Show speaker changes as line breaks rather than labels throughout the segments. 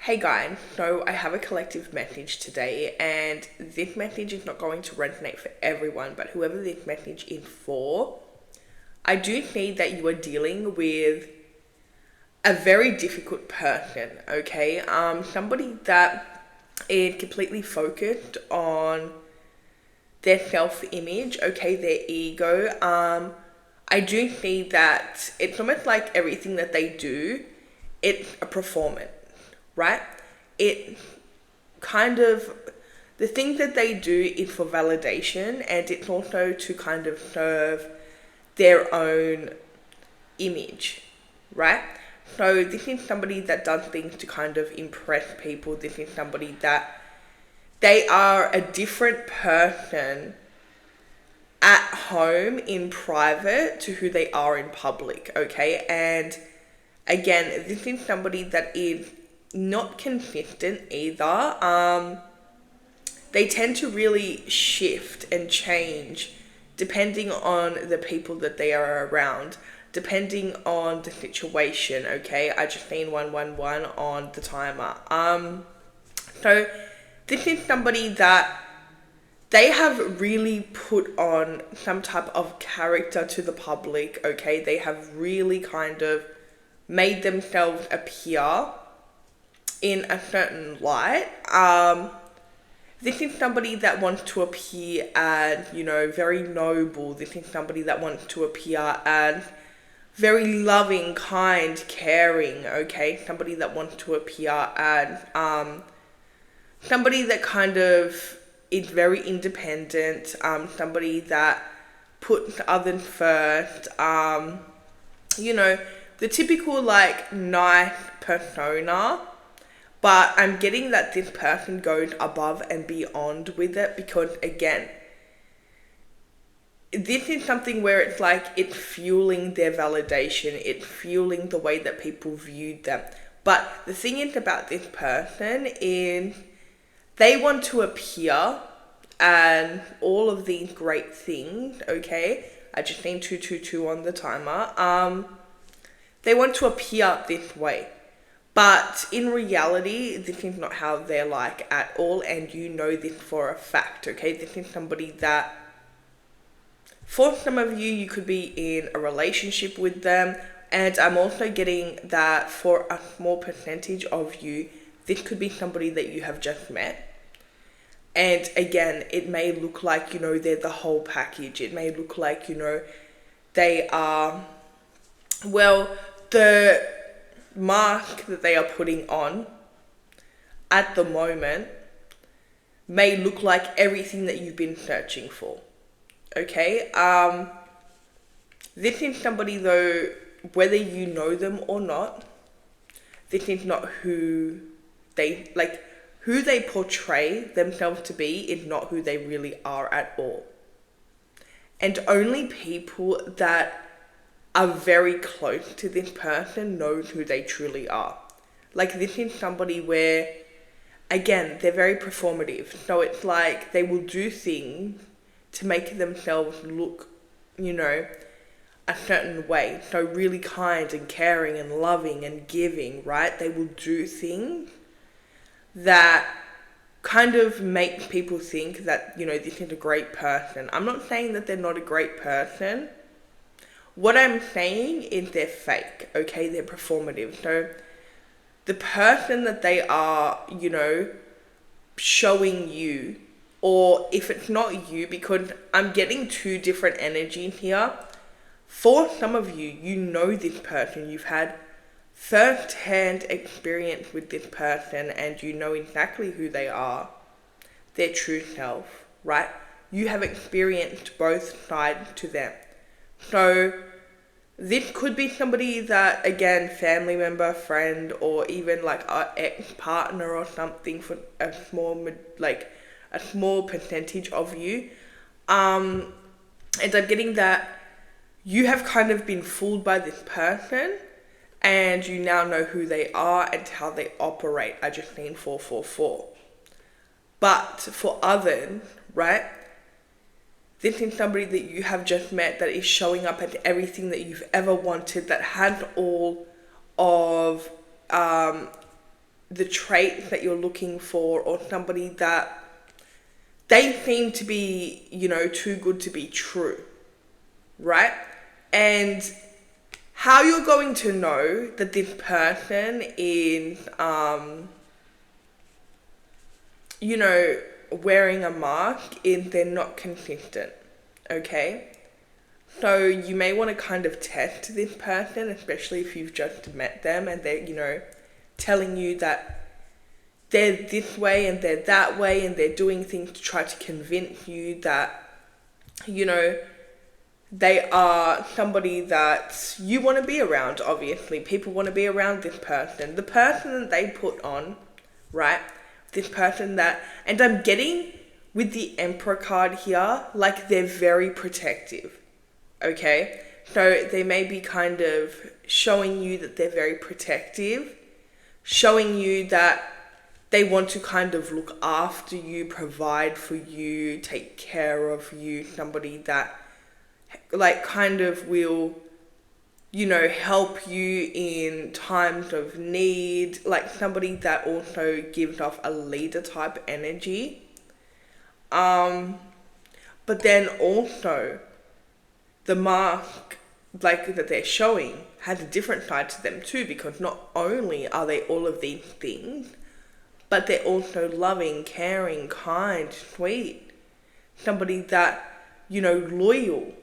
Hey guys, so I have a collective message today, and this message is not going to resonate for everyone, but whoever this message is for, I do see that you are dealing with a very difficult person, okay? Somebody that is completely focused on their self-image, okay, their ego. I do see that it's almost like everything that they do, it's a performance, right? It kind of, the thing that they do is for validation, and it's also to kind of serve their own image, right? So this is somebody that does things to kind of impress people. This is somebody that they are a different person at home in private to who they are in public, okay? And again, this is somebody that is not consistent either. They tend to really shift and change depending on the people that they are around, depending on the situation, okay? I just seen 111 on the timer. So this is somebody that they have really put on some type of character to the public, okay? They have really kind of made themselves appear in a certain light. This is somebody that wants to appear as, very noble. This is somebody that wants to appear as very loving, kind, caring, okay? Somebody that wants to appear as somebody that kind of is very independent, somebody that puts others first, the typical like nice persona. But I'm getting that this person goes above and beyond with it because, again, this is something where it's like it's fueling their validation, it's fueling the way that people viewed them. But the thing is about this person is they want to appear and all of these great things, okay? I just need 222 on the timer. They want to appear this way. But in reality, this is not how they're like at all, and you know this for a fact, okay? This is somebody that, for some of you, you could be in a relationship with them, and I'm also getting that for a small percentage of you, this could be somebody that you have just met. And again, it may look like, they're the whole package. It may look like, they are, the mask that they are putting on at the moment may look like everything that you've been searching for, okay? This is somebody though, whether you know them or not, this is not who they portray themselves to be is not who they really are at all. And only people that are very close to this person knows who they truly are. Like, this is somebody where, again, they're very performative. So it's like they will do things to make themselves look, a certain way. So really kind and caring and loving and giving, right? They will do things that kind of make people think that, this is a great person. I'm not saying that they're not a great person. What I'm saying is they're fake, okay? They're performative. So the person that they are, showing you, or if it's not you, because I'm getting two different energies here. For some of you, you know this person. You've had first-hand experience with this person and you know exactly who they are, their true self, right? You have experienced both sides to them. So this could be somebody that, again, family member, friend, or even like a ex-partner or something for a small percentage of you. And I'm getting that you have kind of been fooled by this person and you now know who they are and how they operate. I just need 444. But for others, right? This is somebody that you have just met that is showing up at everything that you've ever wanted, that has all of the trait that you're looking for, or somebody that they seem to be, too good to be true, right? And how you're going to know that this person is, wearing a mask is they're not consistent, okay? So you may want to kind of test this person, especially if you've just met them and they're, telling you that they're this way and they're that way and they're doing things to try to convince you that, they are somebody that you want to be around. Obviously, people want to be around this person. The person that they put on, right? This person that, and I'm getting with the Emperor card here, like they're very protective, okay? So they may be kind of showing you that they're very protective, showing you that they want to kind of look after you, provide for you, take care of you, somebody that like kind of will, help you in times of need, like somebody that also gives off a leader type energy. But then also the mask like that they're showing has a different side to them too, because not only are they all of these things, but they're also loving, caring, kind, sweet, somebody that, loyal,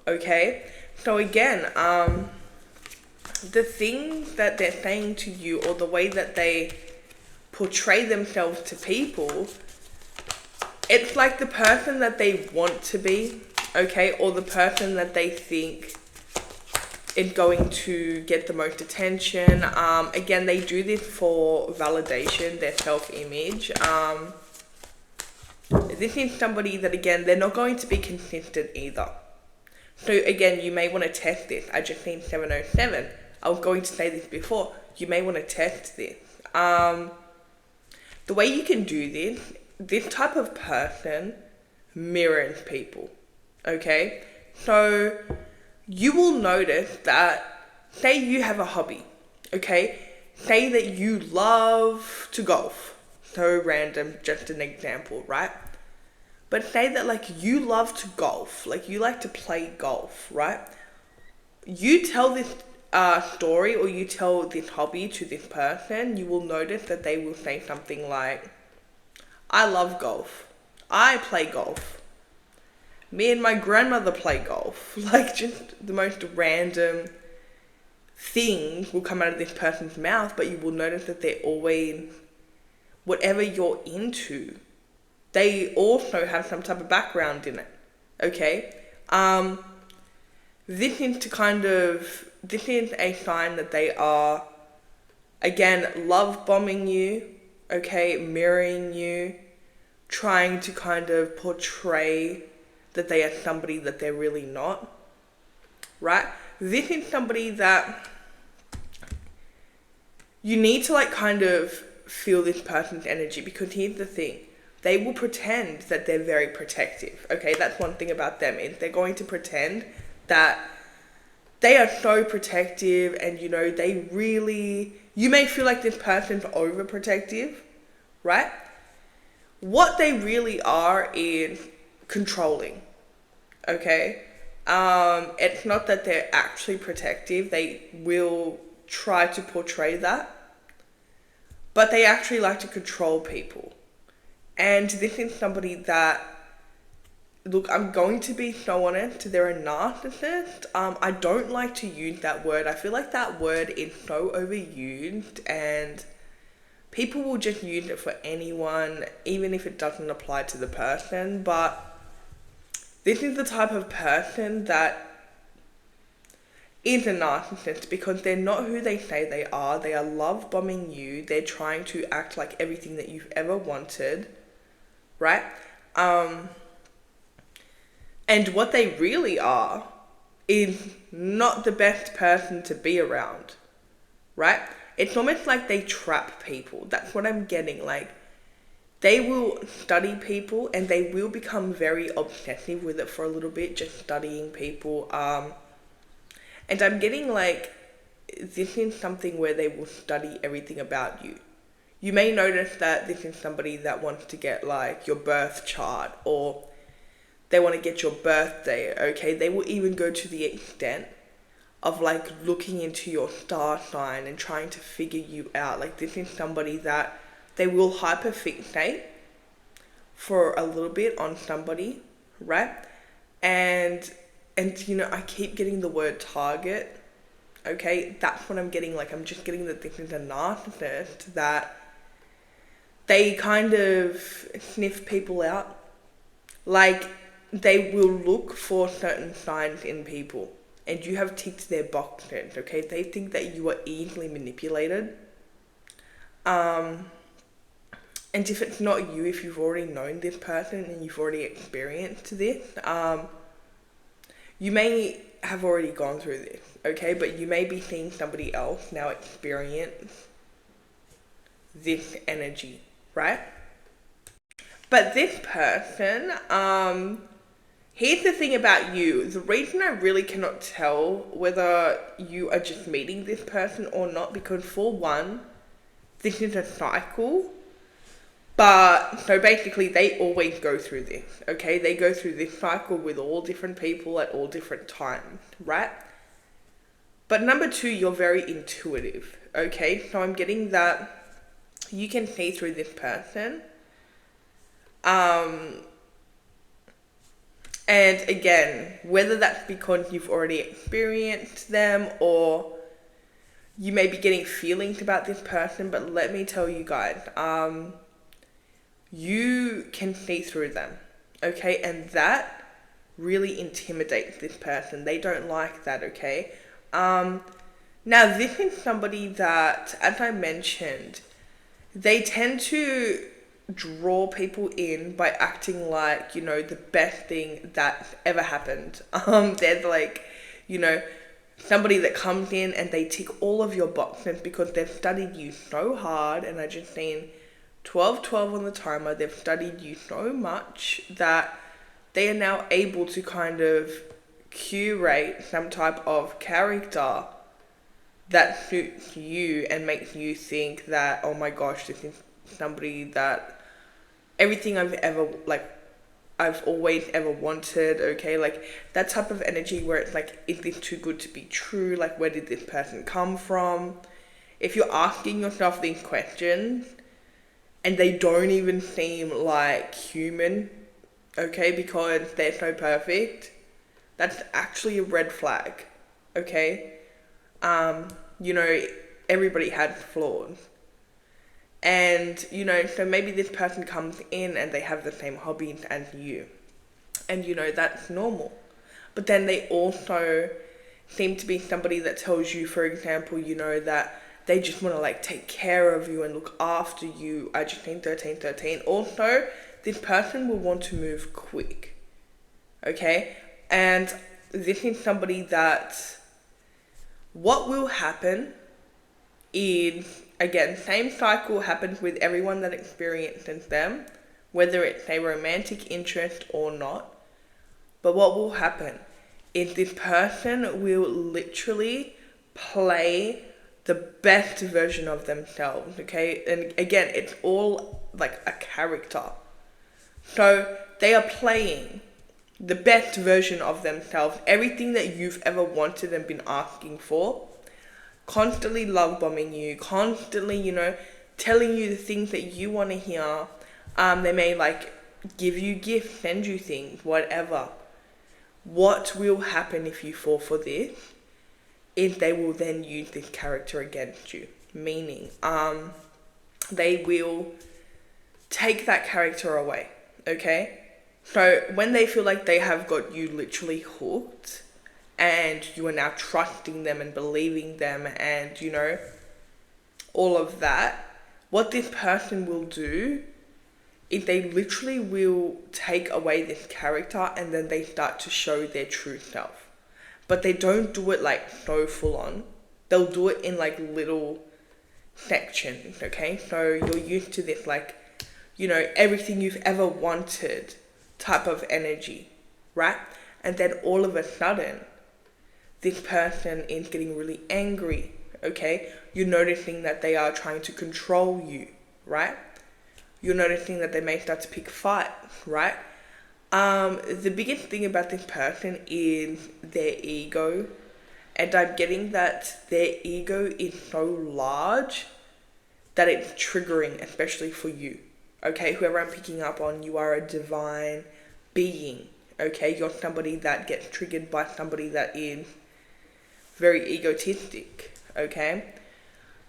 okay? So again, the things that they're saying to you, or the way that they portray themselves to people, it's like the person that they want to be, okay? Or the person that they think is going to get the most attention. Again, they do this for validation, their self-image. This is somebody that, again, they're not going to be consistent either. So again, you may want to test this. I just seen 707. I was going to say this before. You may want to test this. The way you can do this type of person mirrors people, okay? So you will notice that, say you have a hobby, okay? Say that you love to golf. So random, just an example, right? But say that like you love to golf, like you like to play golf, right? You tell this story, or you tell this hobby to this person, you will notice that they will say something like, I love golf. I play golf. Me and my grandmother play golf. Like just the most random things will come out of this person's mouth, but you will notice that they're always, whatever you're into, they also have some type of background in it, okay? This is a sign that they are, again, love bombing you, okay, mirroring you, trying to kind of portray that they are somebody that they're really not, right? This is somebody that you need to like kind of feel this person's energy, because here's the thing. They will pretend that they're very protective, okay? That's one thing about them, is they're going to pretend that they are so protective, and they really, you may feel like this person's overprotective, right? What they really are is controlling, okay? It's not that they're actually protective. They will try to portray that, but they actually like to control people. And this is somebody that, look, I'm going to be so honest, they're a narcissist. I don't like to use that word. I feel like that word is so overused, and people will just use it for anyone, even if it doesn't apply to the person. But this is the type of person that is a narcissist, because they're not who they say they are. They are love bombing you. They're trying to act like everything that you've ever wanted, right? And what they really are is not the best person to be around, right? It's almost like they trap people. That's what I'm getting. Like, they will study people, and they will become very obsessive with it for a little bit, just studying people. And I'm getting like, this is something where they will study everything about you. You may notice that this is somebody that wants to get like your birth chart, or they want to get your birthday, okay? They will even go to the extent of like looking into your star sign and trying to figure you out. Like, this is somebody that they will hyperfixate for a little bit on somebody, right? And you know, I keep getting the word target, okay? That's what I'm getting. Like, I'm just getting that this is a narcissist that they kind of sniff people out. Like, they will look for certain signs in people, and you have ticked their boxes, okay? They think that you are easily manipulated. And if it's not you, if you've already known this person and you've already experienced this, you may have already gone through this, okay? But you may be seeing somebody else now experience this energy, right? But this person, here's the thing about you. The reason I really cannot tell whether you are just meeting this person or not, because for one, this is a cycle. But, so basically, they always go through this, okay? They go through this cycle with all different people at all different times, right? But number two, you're very intuitive, okay? So I'm getting that you can see through this person. And again, whether that's because you've already experienced them or you may be getting feelings about this person, but let me tell you guys, you can see through them, okay? And that really intimidates this person. They don't like that, okay? Now, this is somebody that, as I mentioned, they tend to draw people in by acting like, you know, the best thing that ever happened. There's like, you know, somebody that comes in and they tick all of your boxes because they've studied you so hard, and I just seen 12 on the timer. They've studied you so much that they are now able to kind of curate some type of character that suits you and makes you think that, oh my gosh, this is somebody that everything I've always ever wanted, okay? Like, that type of energy where it's like, is this too good to be true? Like, where did this person come from? If you're asking yourself these questions and they don't even seem like human, okay, because they're so perfect, that's actually a red flag, okay? You know, everybody has flaws. And, you know, so maybe this person comes in and they have the same hobbies as you. And, you know, that's normal. But then they also seem to be somebody that tells you, for example, you know, that they just want to like take care of you and look after you. I just think 13. Also, this person will want to move quick. Okay? And this is somebody that what will happen is, again, same cycle happens with everyone that experiences them, whether it's a romantic interest or not. But what will happen is this person will literally play the best version of themselves, okay? And again, it's all like a character. So they are playing the best version of themselves, everything that you've ever wanted and been asking for, constantly love bombing you, constantly, you know, telling you the things that you want to hear. They may like give you gifts, send you things, whatever. What will happen if you fall for this is they will then use this character against you. Meaning, they will take that character away, okay? So when they feel like they have got you literally hooked and you are now trusting them and believing them and, you know, all of that, what this person will do is they literally will take away this character and then they start to show their true self. But they don't do it like so full on. They'll do it in like little sections, okay? So you're used to this like, you know, everything you've ever wanted type of energy, right? And then all of a sudden, this person is getting really angry, okay? You're noticing that they are trying to control you, right? You're noticing that they may start to pick a fight, right? The biggest thing about this person is their ego, and I'm getting that their ego is so large that it's triggering, especially for you. Okay, whoever I'm picking up on, you are a divine being. Okay, you're somebody that gets triggered by somebody that is very egotistic. Okay,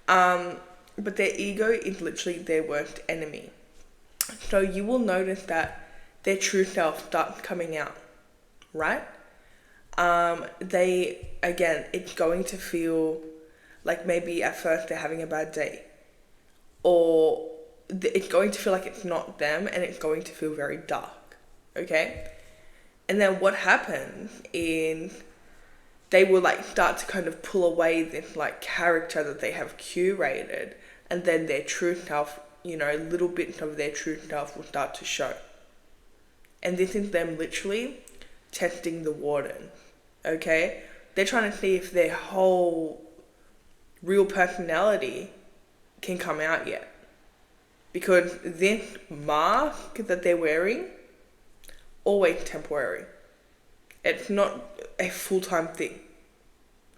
but their ego is literally their worst enemy. So you will notice that their true self starts coming out, right? It's going to feel like maybe at first they're having a bad day, or it's going to feel like it's not them, and it's going to feel very dark, okay? And then what happens is they will like start to kind of pull away this like character that they have curated, and then their true self, little bits of their true self will start to show. And this is them literally testing the waters, okay? They're trying to see if their whole real personality can come out yet. Because this mask that they're wearing, always temporary. It's not a full-time thing,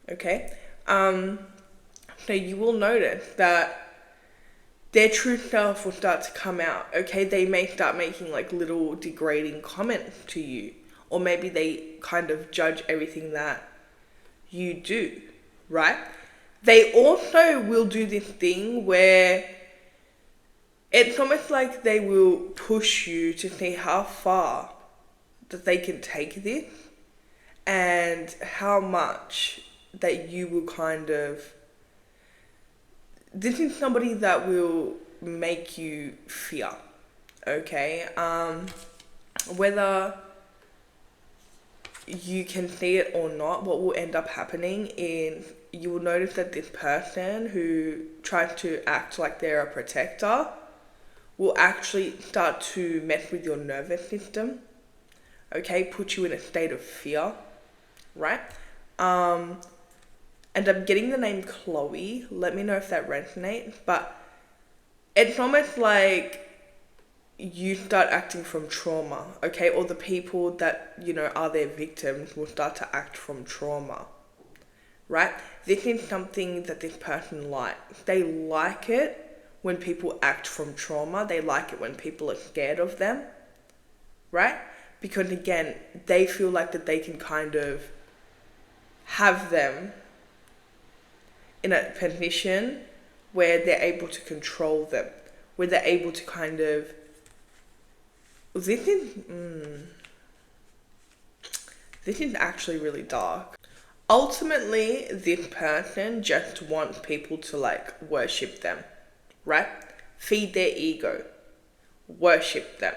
okay? So you will notice that their true self will start to come out, okay? They may start making like little degrading comments to you, or maybe they kind of judge everything that you do, right? They also will do this thing where it's almost like they will push you to see how far that they can take this, and how much that you will kind of... This is somebody that will make you fear, okay? Whether you can see it or not, what will end up happening is you will notice that this person who tries to act like they're a protector will actually start to mess with your nervous system, okay? Put you in a state of fear, right? And I'm getting the name Chloe. Let me know if that resonates. But it's almost like you start acting from trauma, okay? Or the people that, are their victims will start to act from trauma, right? This is something that this person likes. They like it when people act from trauma. They like it when people are scared of them, right? Because again, they feel like that they can kind of have them in a position where they're able to control them, where they're able to kind of... This is actually really dark. Ultimately, this person just wants people to like worship them, right? Feed their ego, worship them,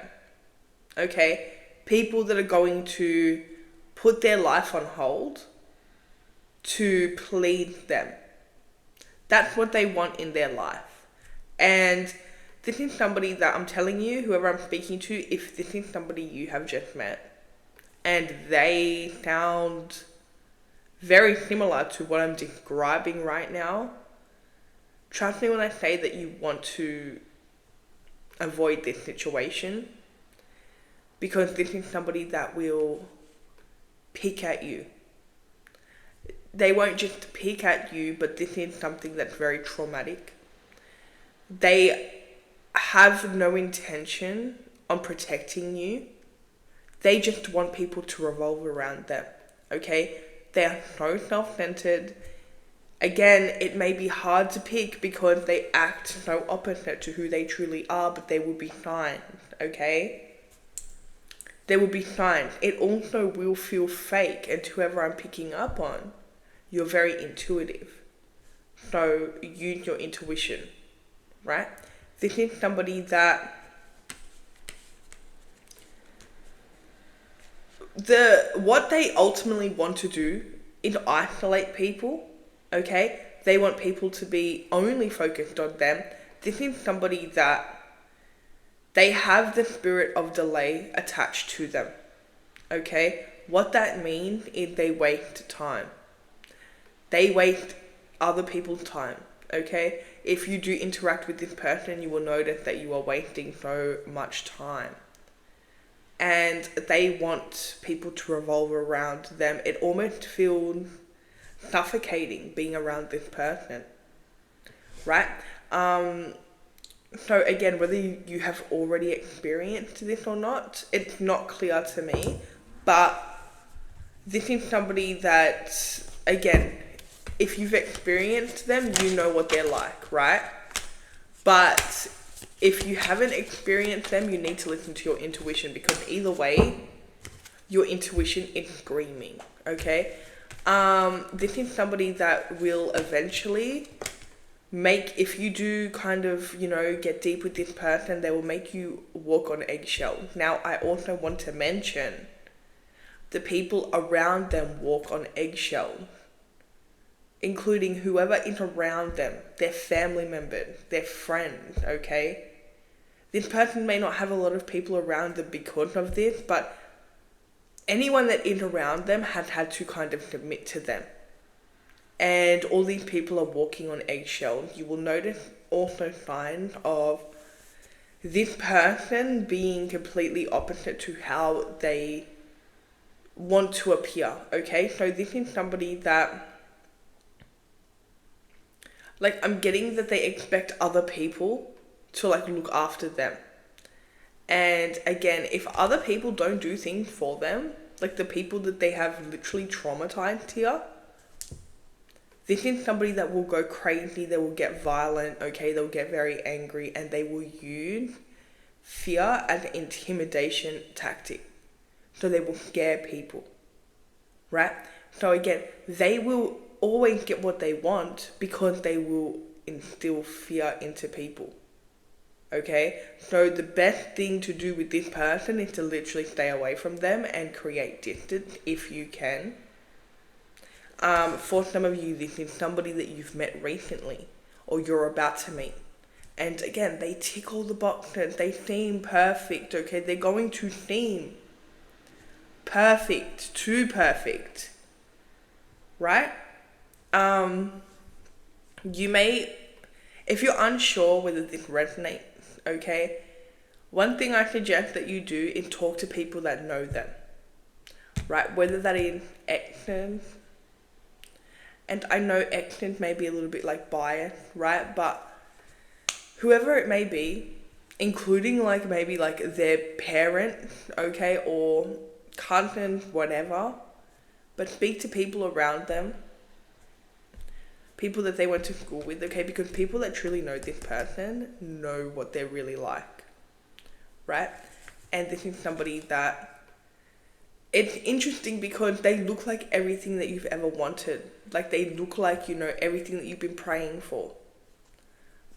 okay? People that are going to put their life on hold to please them. That's what they want in their life. And this is somebody that I'm telling you, whoever I'm speaking to, if this is somebody you have just met and they sound very similar to what I'm describing right now, trust me when I say that you want to avoid this situation, because this is somebody that will pick at you. They won't just pick at you, but this is something that's very traumatic. They have no intention on protecting you. They just want people to revolve around them, okay? They are so self-centered. Again, it may be hard to pick because they act so opposite to who they truly are, but there will be signs, okay? There will be signs. It also will feel fake, and whoever I'm picking up on, you're very intuitive. So use your intuition, right? This is somebody that what they ultimately want to do is isolate people, okay? They want people to be only focused on them. This is somebody that they have the spirit of delay attached to them, okay? What that means is they waste time. They waste other people's time, okay? if you do interact with this person, you will notice that you are wasting so much time. And they want people to revolve around them. It almost feels suffocating being around this person, right? So again, whether you have already experienced this or not, it's not clear to me. But this is somebody that, again, if you've experienced them, you know what they're like, right? But if you haven't experienced them, you need to listen to your intuition, because either way, your intuition is screaming, okay? This is somebody that will eventually make, if you do kind of, get deep with this person, they will make you walk on eggshells. Now, I also want to mention the people around them walk on eggshells, including whoever is around them, their family members, their friends, okay? This person may not have a lot of people around them because of this, but anyone that is around them has had to kind of submit to them. And all these people are walking on eggshells. You will notice also signs of this person being completely opposite to how they want to appear, okay? So this is somebody that, like, I'm getting that they expect other people to, like, look after them. And again, if other people don't do things for them, like the people that they have literally traumatized here, this is somebody that will go crazy, they will get violent, okay? They'll get very angry, and they will use fear as an intimidation tactic. So they will scare people, right? So again, they will always get what they want because they will instill fear into people, okay? So the best thing to do with this person is to literally stay away from them and create distance if you can. For some of you, this is somebody that you've met recently or you're about to meet. And again, they tick all the boxes. They seem perfect, okay? They're going to seem perfect, too perfect, right? You may, if you're unsure whether this resonates, okay, one thing I suggest that you do is talk to people that know them, right? Whether that is exes, and I know exes may be a little bit like biased, right? But whoever it may be, including like maybe like their parents, okay, or cousins, whatever, but speak to people around them, people that they went to school with, okay, because people that truly know this person know what they're really like, right? And this is somebody that, it's interesting because they look like everything that you've ever wanted. Like they look like, everything that you've been praying for.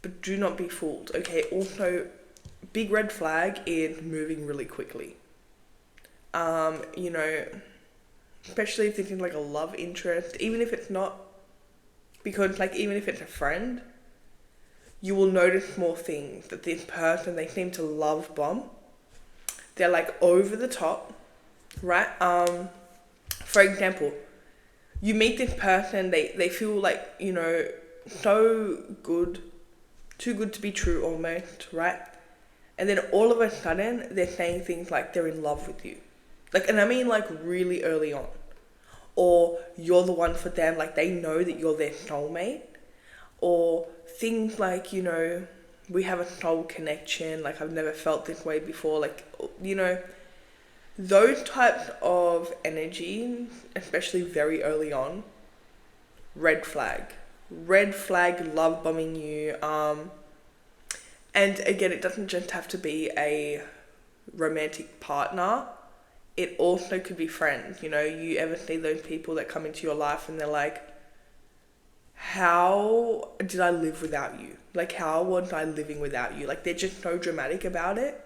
But do not be fooled, okay? Also, big red flag is moving really quickly. Especially if this is like a love interest, even if it's not, because like even if it's a friend, you will notice more things that this person, they seem to love bomb. They're like over the top, right? For example, you meet this person, they feel like, so good, too good to be true almost, right? And then all of a sudden, they're saying things like they're in love with you. Like, and I mean like really early on. Or you're the one for them, like they know that you're their soulmate. Or things like, we have a soul connection, like I've never felt this way before, like, those types of energies, especially very early on, red flag, love bombing you. And again, it doesn't just have to be a romantic partner. It also could be friends. You ever see those people that come into your life and they're like, how did I live without you? Like, how was I living without you? Like, they're just so dramatic about it.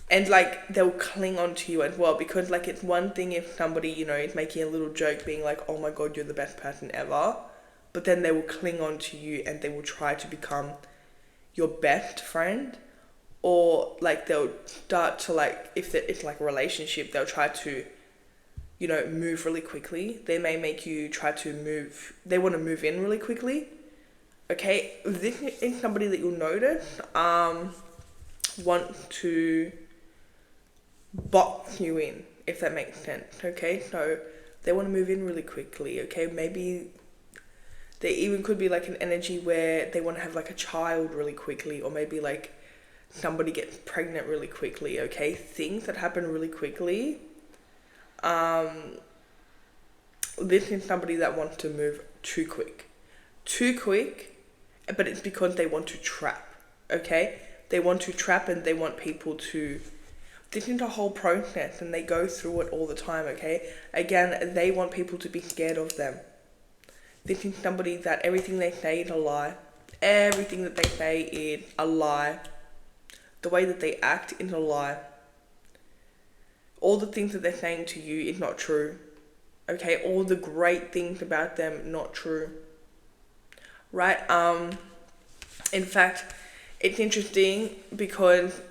And like, they'll cling on to you as well, because like, it's one thing if somebody, is making a little joke being like, oh my God, you're the best person ever. But then they will cling on to you and they will try to become your best friend. Or like they'll start to like, if it's like a relationship, they'll try to, move really quickly. They may make you try to move, they want to move in really quickly. Okay, this is somebody that you'll notice want to box you in, if that makes sense. Okay, so they want to move in really quickly. Okay, maybe they even could be like an energy where they want to have like a child really quickly, or maybe like somebody gets pregnant really quickly. Okay, things that happen really quickly. This is somebody that wants to move too quick, but it's because they want to trap. Okay, they want to trap, and they want people to. This is a whole process, and they go through it all the time. Okay, again, they want people to be scared of them. This is somebody that everything they say is a lie. Everything that they say is a lie. The way that they act is a lie. All the things that they're saying to you is not true. Okay, all the great things about them, not true. Right? In fact, it's interesting because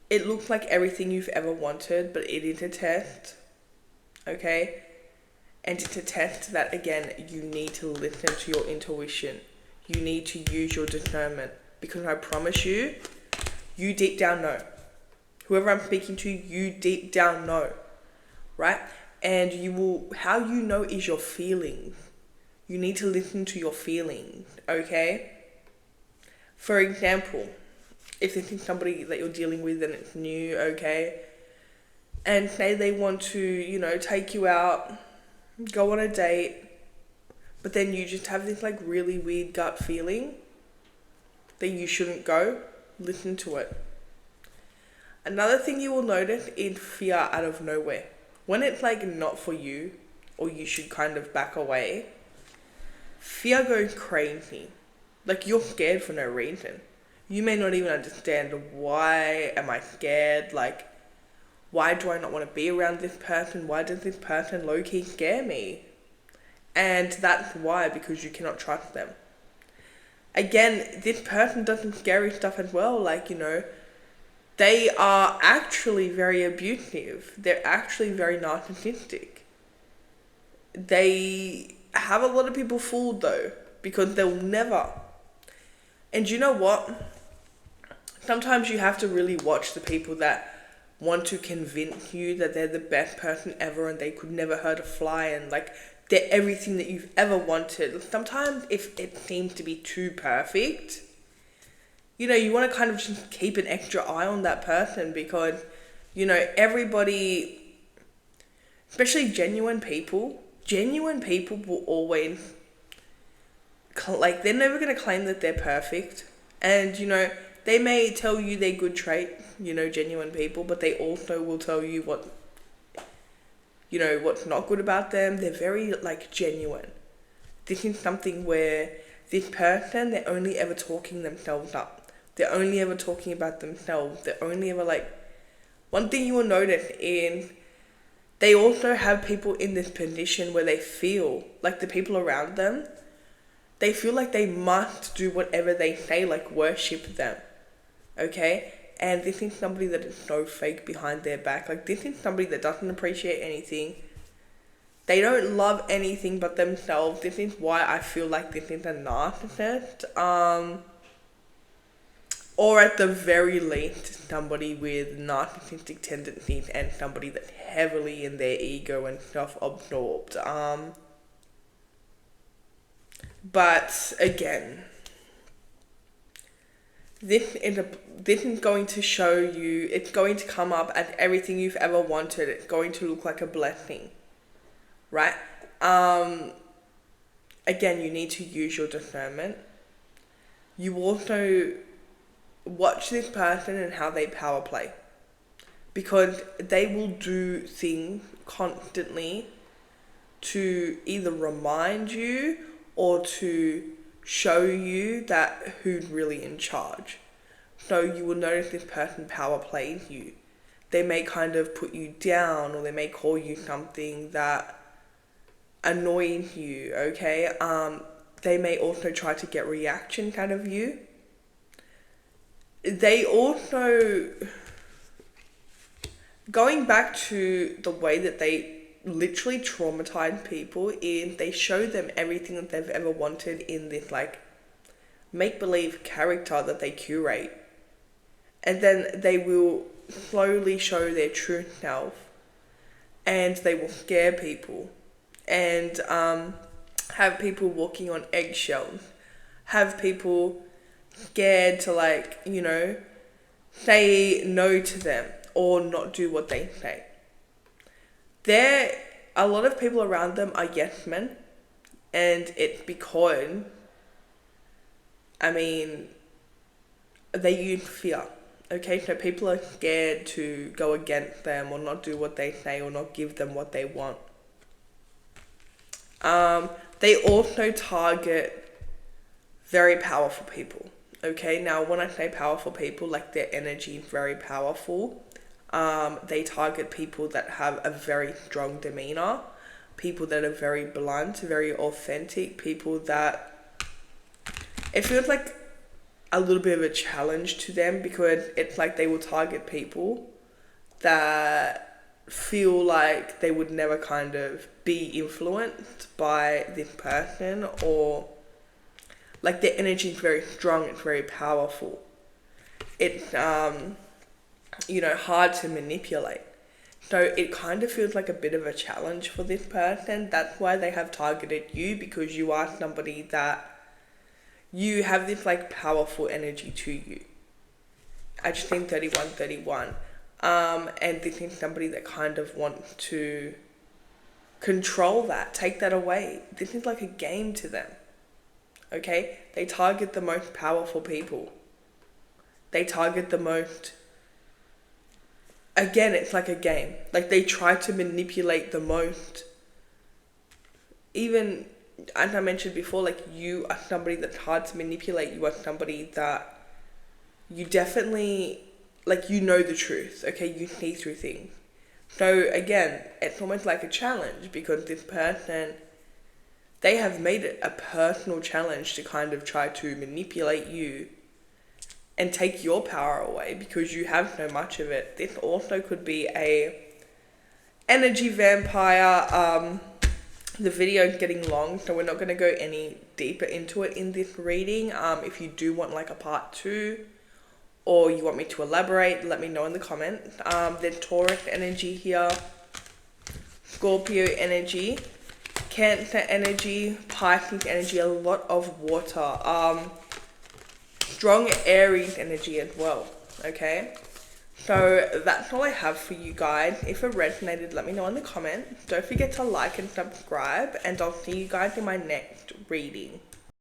it looks like everything you've ever wanted, but it is a test. Okay? And it's a test that, again, you need to listen to your intuition. You need to use your discernment. Because I promise you, you deep down know. Whoever I'm speaking to, you deep down know. Right? And how you know is your feelings. You need to listen to your feelings. Okay? For example, if this is somebody that you're dealing with and it's new, okay? And say they want to, take you out, go on a date, but then you just have this like really weird gut feeling that you shouldn't go, listen to it. Another thing you will notice is fear out of nowhere. When it's like not for you, or you should kind of back away, fear goes crazy. Like you're scared for no reason. You may not even understand why am I scared, like why do I not want to be around this person? Why does this person low-key scare me? And that's why, because you cannot trust them. Again, this person does some scary stuff as well, like, they are actually very abusive. They're actually very narcissistic. They have a lot of people fooled though, because they'll never. And you know what? Sometimes you have to really watch the people that want to convince you that they're the best person ever and they could never hurt a fly and like they're everything that you've ever wanted. Sometimes if it seems to be too perfect, you want to kind of just keep an extra eye on that person because, everybody, especially genuine people will always, like, they're never going to claim that they're perfect. And, they may tell you their good traits, genuine people, but they also will tell you what's not good about them. They're very, like, genuine. This is something where this person, they're only ever talking themselves up. They're only ever talking about themselves. They're only ever, like... One thing you will notice is they also have people in this position where they feel, like the people around them, they feel like they must do whatever they say, like worship them. Okay? And this is somebody that is so fake behind their back. Like, this is somebody that doesn't appreciate anything. They don't love anything but themselves. This is why I feel like this is a narcissist. Or at the very least, somebody with narcissistic tendencies and somebody that's heavily in their ego and self-absorbed. But again, this is going to show you, it's going to come up as everything you've ever wanted. It's going to look like a blessing, right? Again, you need to use your discernment. You also watch this person and how they power play, because they will do things constantly to either remind you or to show you that who's really in charge. So you will notice this person power plays you. They may kind of put you down, or they may call you something that annoys you, okay? They may also try to get reaction out of you. They also, going back to the way that they literally traumatize people in they show them everything that they've ever wanted in this like make-believe character that they curate, and then they will slowly show their true self, and they will scare people and have people walking on eggshells, have people scared to like, you know, say no to them or not do what they say. A lot of people around them are yes men, and it's because, I mean, they use fear. Okay, so people are scared to go against them or not do what they say or not give them what they want. They also target very powerful people. Okay, now when I say powerful people, like their energy is very powerful. They target people that have a very strong demeanor, people that are very blunt, very authentic, people that it feels like a little bit of a challenge to them, because it's like they will target people that feel like they would never kind of be influenced by this person, or like their energy is very strong, it's very powerful. It's you know, hard to manipulate. So it kind of feels like a bit of a challenge for this person. That's why they have targeted you, because you are somebody that you have this like powerful energy to you. I just think 31. And this is somebody that kind of wants to control that, take that away. This is like a game to them. Okay? They target the most powerful people. They target the most... Again, it's like a game. Like they try to manipulate the most. Even, as I mentioned before, like you are somebody that's hard to manipulate. You are somebody that you definitely, like, you know the truth. Okay, you see through things. So again, it's almost like a challenge, because this person, they have made it a personal challenge to kind of try to manipulate you and take your power away, because you have so much of it. This also could be a energy vampire. The video is getting long, so we're not going to go any deeper into it in this reading. If you do want like a part 2, or you want me to elaborate, let me know in the comments. There's Taurus energy here, Scorpio energy, Cancer energy, Pisces energy, a lot of water. Strong Aries energy as well. Okay, so that's all I have for you guys. If it resonated, let me know in the comments. Don't forget to like and subscribe, and I'll see you guys in my next reading.